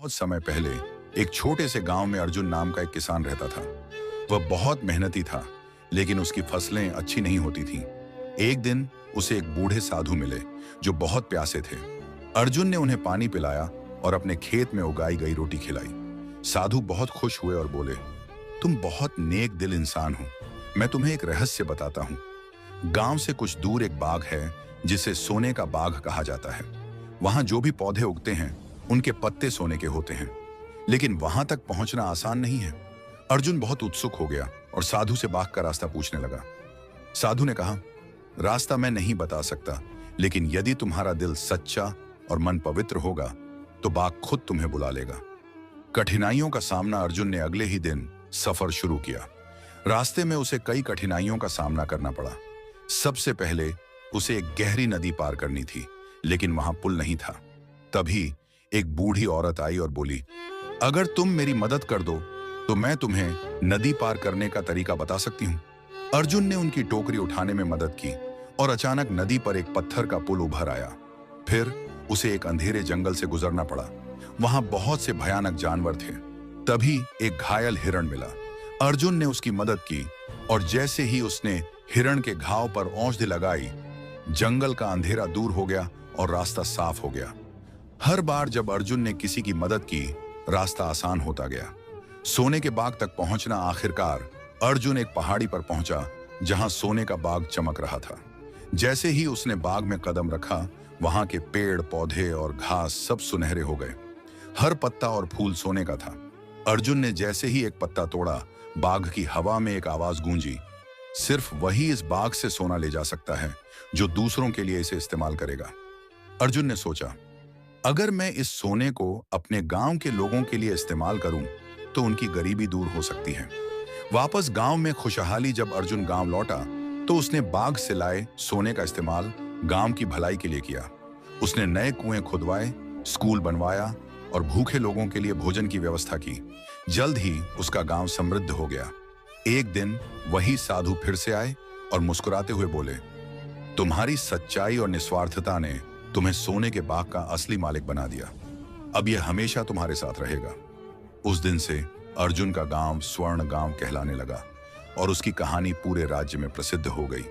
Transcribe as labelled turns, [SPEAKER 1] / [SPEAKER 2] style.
[SPEAKER 1] बहुत समय पहले एक छोटे से गांव में अर्जुन नाम का एक किसान रहता था। वह बहुत मेहनती था, लेकिन उसकी फसलें अच्छी नहीं होती थीं। एक दिन उसे एक बूढ़े साधु मिले जो बहुत प्यासे थे। अर्जुन ने उन्हें पानी पिलाया और अपने खेत में उगाई गई रोटी खिलाई। साधु बहुत खुश हुए और बोले, तुम बहुत नेक दिल इंसान हो। मैं तुम्हें एक रहस्य बताता हूँ। गांव से कुछ दूर एक बाग है जिसे सोने का बाग कहा जाता है। वहां जो भी पौधे उगते हैं उनके पत्ते सोने के होते हैं, लेकिन वहां तक पहुंचना आसान नहीं है। अर्जुन बहुत उत्सुक हो गया और साधु से बाग का रास्ता पूछने लगा। साधु ने कहा, रास्ता मैं नहीं बता सकता, लेकिन यदि तुम्हारा दिल सच्चा और मन पवित्र होगा तो बाग खुद तुम्हें बुला लेगा। कठिनाइयों का सामना अर्जुन ने अगले ही दिन सफर शुरू किया। रास्ते में उसे कई कठिनाइयों का सामना करना पड़ा। सबसे पहले उसे एक गहरी नदी पार करनी थी, लेकिन वहां पुल नहीं था। तभी एक बूढ़ी औरत आई और बोली, अगर तुम मेरी मदद कर दो तो मैं तुम्हें नदी पार करने का तरीका बता सकती हूँ। अर्जुन ने उनकी टोकरी उठाने में मदद की और अचानक नदी पर एक पत्थर का पुल उभर आया। फिर उसे एक अंधेरे जंगल से गुजरना पड़ा। वहां बहुत से भयानक जानवर थे। तभी एक घायल हिरण मिला। अर्जुन ने उसकी मदद की और जैसे ही उसने हिरण के घाव पर औषधि लगाई, जंगल का अंधेरा दूर हो गया और रास्ता साफ हो गया। हर बार जब अर्जुन ने किसी की मदद की, रास्ता आसान होता गया। सोने के बाग तक पहुंचना आखिरकार अर्जुन एक पहाड़ी पर पहुंचा जहां सोने का बाग चमक रहा था। जैसे ही उसने बाग में कदम रखा, वहां के पेड़ पौधे और घास सब सुनहरे हो गए। हर पत्ता और फूल सोने का था। अर्जुन ने जैसे ही एक पत्ता तोड़ा, बाग की हवा में एक आवाज गूंजी, सिर्फ वही इस बाग से सोना ले जा सकता है जो दूसरों के लिए इसे इस्तेमाल करेगा। अर्जुन ने सोचा, अगर मैं इस सोने को अपने गांव के लोगों के लिए इस्तेमाल करूं तो उनकी गरीबी दूर हो सकती है। वापस गांव में खुशहाली जब अर्जुन गांव लौटा तो उसने बाग से लाए सोने का इस्तेमाल गांव की भलाई के लिए किया। उसने नए कुएं खुदवाए, स्कूल बनवाया और भूखे लोगों के लिए भोजन की व्यवस्था की। जल्द ही उसका गांव समृद्ध हो गया। एक दिन वही साधु फिर से आए और मुस्कुराते हुए बोले, तुम्हारी सच्चाई और निस्वार्थता ने तुम्हें सोने के बाग का असली मालिक बना दिया। अब यह हमेशा तुम्हारे साथ रहेगा। उस दिन से अर्जुन का गांव स्वर्ण गांव कहलाने लगा और उसकी कहानी पूरे राज्य में प्रसिद्ध हो गई।